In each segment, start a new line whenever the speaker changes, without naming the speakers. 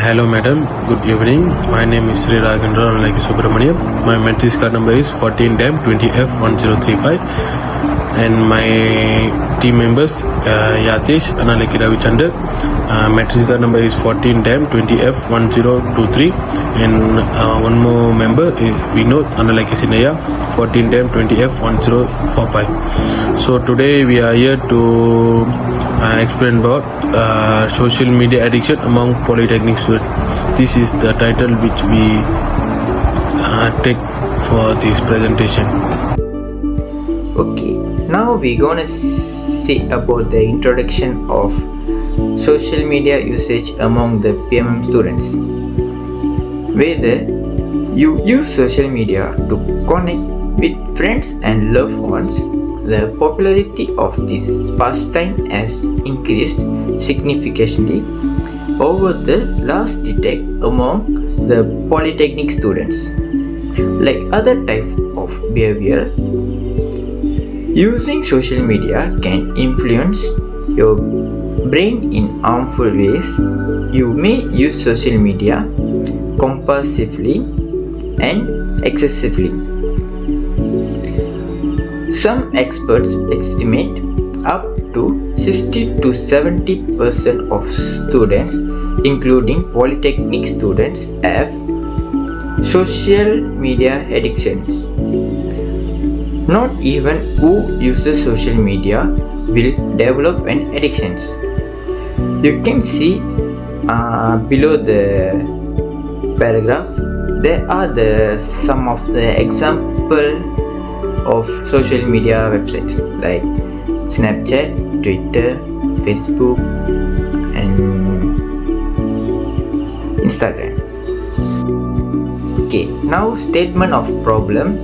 Hello madam, good evening. My name is Sri Ragendra Anlaki Subramaniam. My matrix card number is 14-20F1035 and my team members Yatish Analaki Ravichandra. Matrix card number is 14-20F1023 and one more member is Vinod Analaki Sinaya 14-20F1045. So today we are here to explain about social media addiction among polytechnic students. This is the title which we take for this presentation.
Okay, now we're gonna see about the introduction of social media usage among the PMM students. Whether you use social media to connect with friends and loved ones, the popularity of this pastime has increased significantly over the last decade among the polytechnic students. Like other types of behavior, using social media can influence your brain in harmful ways. You may use social media compulsively and excessively. Some experts estimate up to 60 to 70% of students, including polytechnic students, have social media addictions. Not even who uses social media will develop an addiction. You can see below the paragraph there are some of the example of social media websites like Snapchat, Twitter, Facebook and Instagram. Okay, now statement of problem: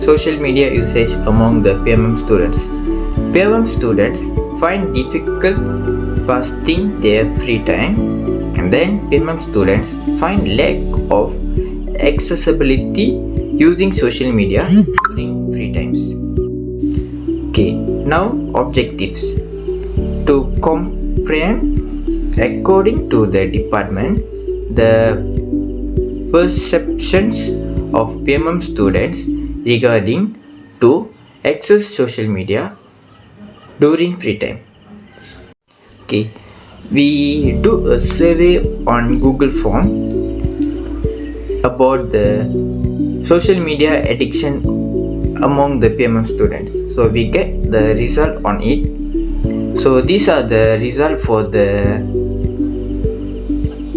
social media usage among the PMM students. PMM students find difficult passing their free time, and then PMM students find lack of accessibility using social media during free times. Okay, now objectives. To comprehend, according to the department, the perceptions of PMM students regarding to access social media during free time. Okay, we do a survey on Google form about the social media addiction among the PMM students. So we get the result on it. So these are the result for the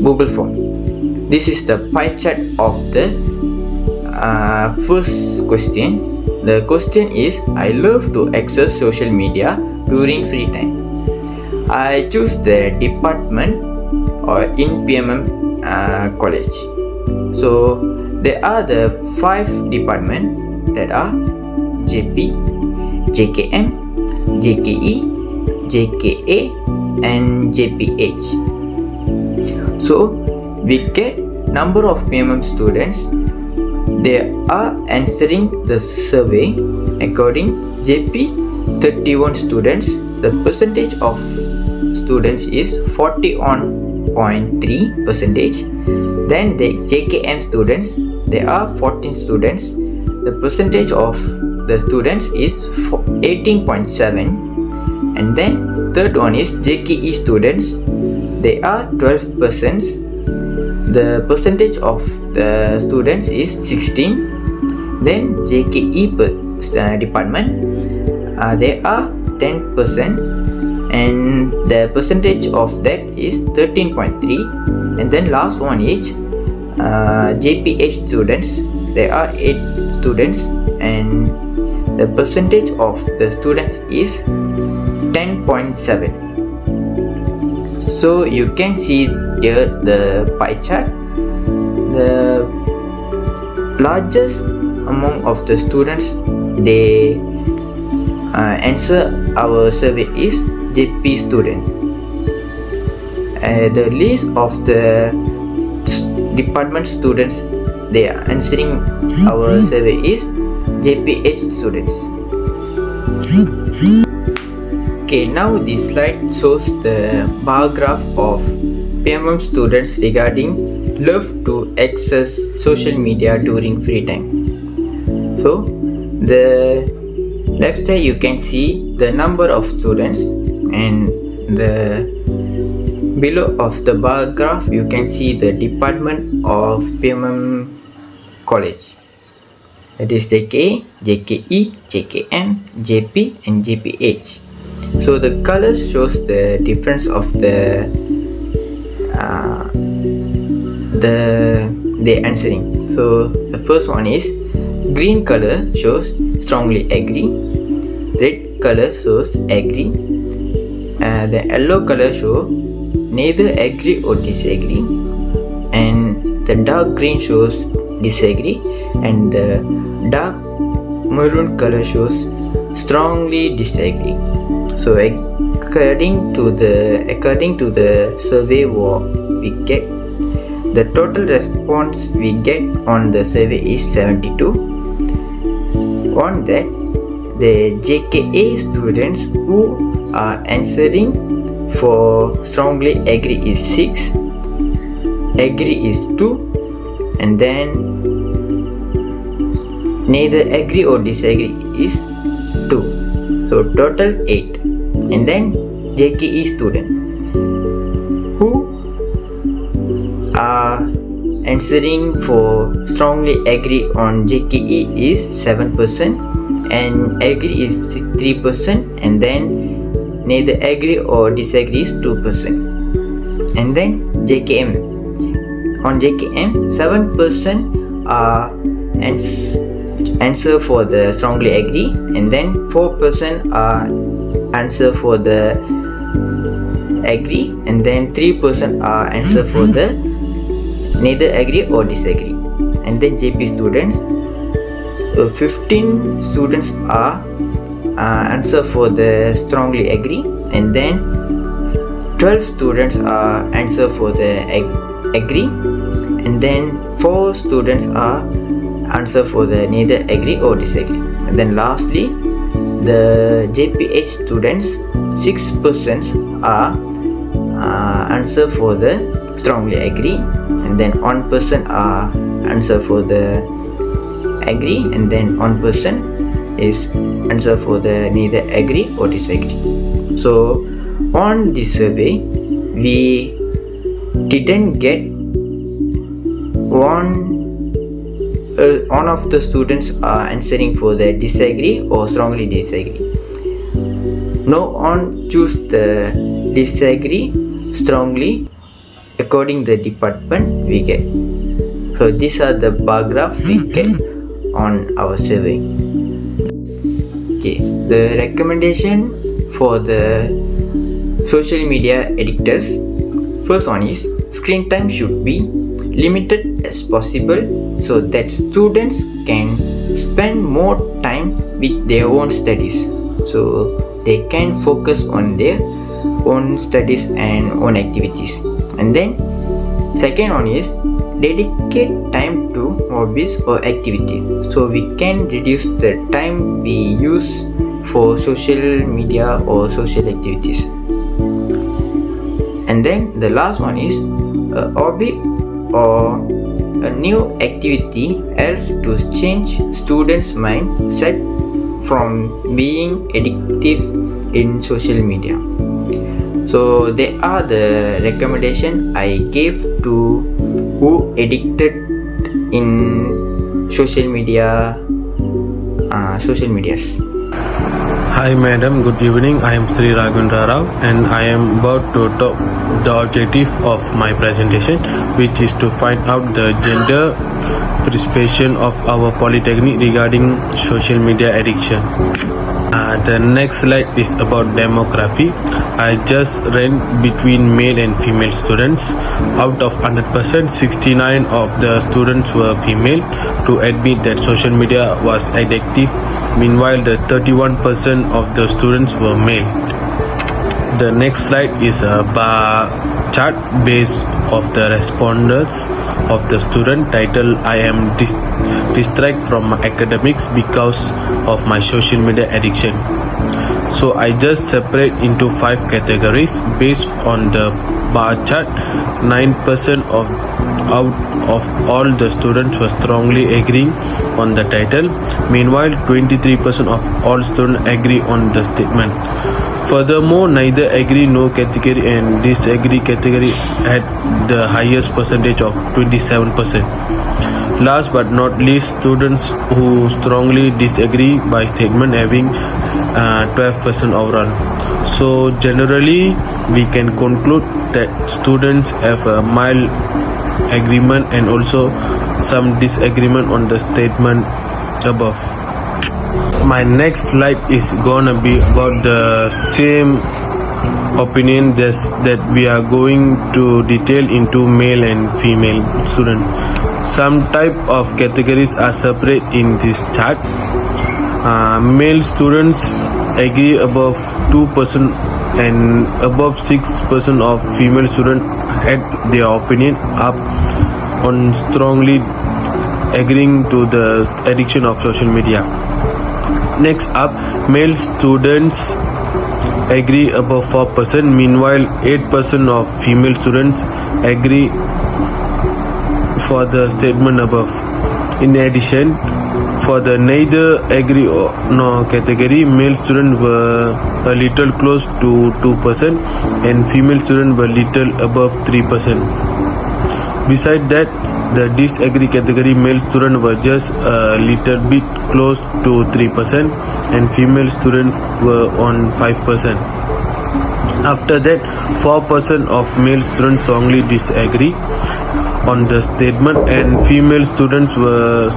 Google form. This is the pie chart of the first question. The question is, I love to access social media during free time. I choose the department or in PMM college. So there are the 5 departments that are JP, JKM, JKE, JKA and JPH. So we get number of PMM students. They are answering the survey. According JP 31 students, the percentage of students is 41.3%. Then the JKM students, there are 14 students. The percentage of the students is 18.7. And then third one is JKE students. They are 12%. The percentage of the students is 16. Then JKE department, they are 10%, and the percentage of that is 13.3. And then last one is JPH students. There are 8 students, and the percentage of the students is 10.7. So you can see here the pie chart. The largest among of the students they answer our survey is JP student. The list of the department students they are answering our survey is JPH students. Okay, now this slide shows the bar graph of PMM students regarding love to access social media during free time. So the left side you can see the number of students, and the below of the bar graph you can see the department of PMM college. That is JKA, JKE, JKM, JP and JPH. So the colors shows the difference of the answering. So the first one is green color shows strongly agree, red color shows agree, the yellow color shows neither agree or disagree, and the dark green shows disagree, and the dark maroon color shows strongly disagree. So according to the survey we get, the total response we get on the survey is 72. On that, the JKA students who are answering for strongly agree is 6, agree is 2, and then neither agree or disagree is 2. So total 8. And then JKE student who are answering for strongly agree on JKE is 7%, and agree is 3%, and then neither agree or disagree is 2%. And then JKM, on JKM 7% are answer for the strongly agree, and then 4% are answer for the agree, and then 3% are answer for the neither agree or disagree. And then JP students, 15 students are answer for the strongly agree, and then 12 students are answer for the agree, and then 4 students are answer for the neither agree or disagree. And then lastly, the JPH students, 6% are answer for the strongly agree, and then 1% are answer for the agree, and then 1% is answer for the neither agree or disagree. So on this survey we didn't get one of the students are answering for the disagree or strongly disagree. No one choose the disagree strongly according the department we get. So these are the bar graph we get on our survey. Okay, the recommendation for the social media editors. First one is screen time should be limited as possible so that students can spend more time with their own studies, so they can focus on their own studies and own activities. And then second one is dedicate time to hobbies or activity, so we can reduce the time we use for social media or social activities. And then the last one is a hobby or a new activity helps to change students' mindset from being addictive in social media. So they are the recommendation I gave to who addicted in social medias.
Hi madam, good evening. I am Sri Raghavendra Rao and I am about to talk the objective of my presentation, which is to find out the gender participation of our polytechnic regarding social media addiction. The next slide is about demography. I just ran between male and female students. Out of 100%, 69 of the students were female to admit that social media was addictive. Meanwhile, the 31% of the students were male. The next slide is a bar chart based of the respondents of the student titled I am distracted from my academics because of my social media addiction. So I just separate into 5 categories based on the bar chart. 9% out of all the students were strongly agreeing on the title. Meanwhile, 23% of all students agree on the statement. Furthermore, neither agree no category and disagree category had the highest percentage of 27%. Last but not least, students who strongly disagree by statement having 12% overall. So generally, we can conclude that students have a mild agreement and also some disagreement on the statement above. My next slide is gonna be about the same opinion that we are going to detail into male and female student. Some type of categories are separate in this chart. Male students agree above 2% and above 6% of female students had their opinion up on strongly agreeing to the addiction of social media. Next up, male students agree above 4%. Meanwhile, 8% of female students agree for the statement above. In addition, for the neither agree or no category, male students were a little close to 2% and female students were little above 3%. Besides that, the disagree category, male students were just a little bit close to 3% and female students were on 5%. After that, 4% of male students strongly disagree on the statement and female students were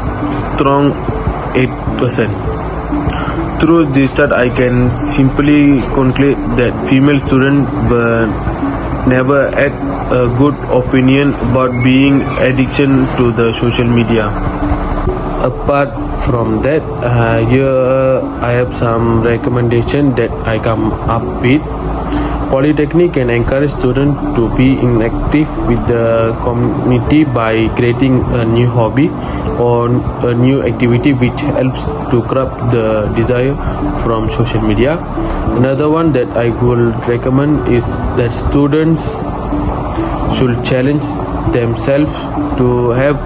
strong 8%. Through this chart, I can simply conclude that female students were never had a good opinion about being addiction to the social media. Apart from that, here I have some recommendation that I come up with. Polytechnic can encourage students to be inactive with the community by creating a new hobby or a new activity which helps to curb the desire from social media. Another one that I will recommend is that students should challenge themselves to have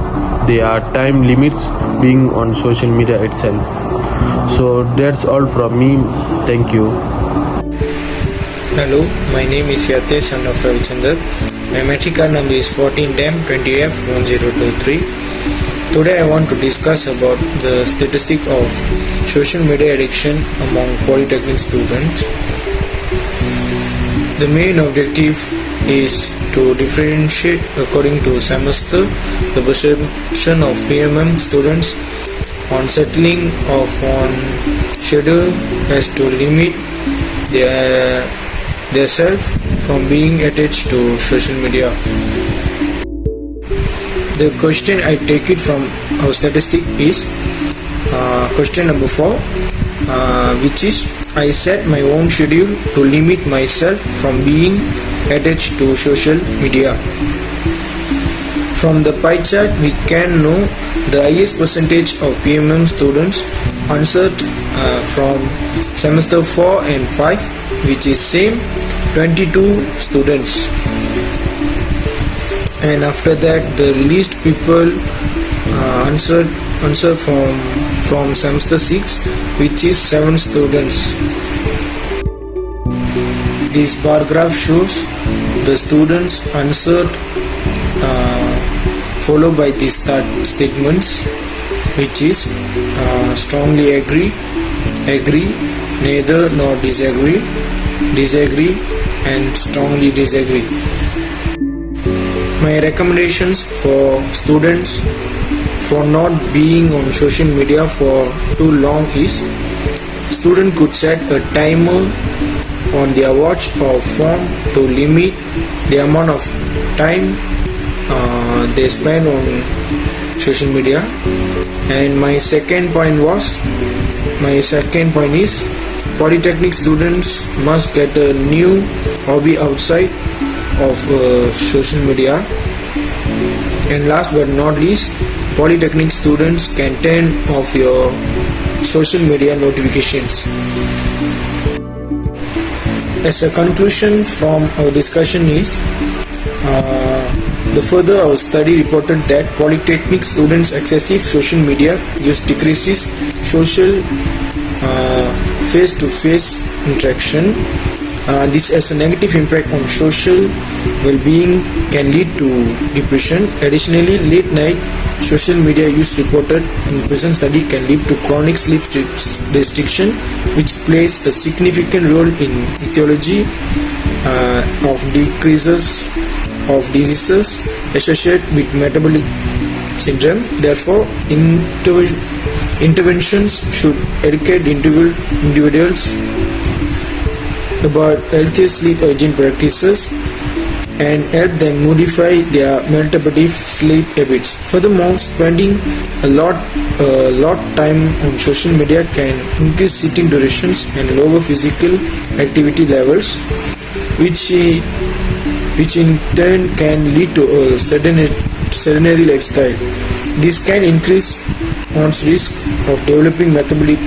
their time limits being on social media itself. So that's all from me. Thank you.
Hello, my name is Yate, son of Ravichandar. My metric card number is 141020F1023. Today I want to discuss about the statistic of social media addiction among polytechnic students. The main objective is to differentiate according to semester the perception of PMM students on settling off on schedule as to limit their self from being attached to social media. The question I take it from our statistic is question number 4, which is I set my own schedule to limit myself from being attached to social media. From the pie chart, we can know the highest percentage of PMM students answered from semester 4 and 5, which is same 22 students. And after that, the least people answered from semester 6, which is 7 students. This bar graph shows the students answered followed by these statements, which is strongly agree, neither nor disagree, and strongly disagree. My recommendations for students for not being on social media for too long is student could set a timer on their watch or phone to limit the amount of time they spend on social media. And my second point is polytechnic students must get a new hobby outside of social media. And last but not least, polytechnic students can turn off your social media notifications. as a conclusion from our discussion is, the further our study reported that polytechnic students' excessive social media use decreases social face-to-face interaction. This has a negative impact on social well-being, can lead to depression. Additionally, late night social media use reported in present study can lead to chronic sleep restriction, which plays a significant role in etiology of decreases of diseases associated with metabolic syndrome. Therefore, interventions should educate individuals about healthy sleep hygiene practices and help them modify their metabolic sleep habits. Furthermore, spending a lot time on social media can increase sitting durations and lower physical activity levels, which in turn can lead to a sedentary lifestyle. This can increase one's risk of developing metabolic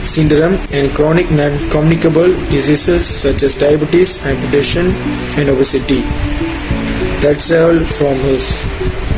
syndrome and chronic non-communicable diseases such as diabetes, hypertension, and obesity. That's all from us.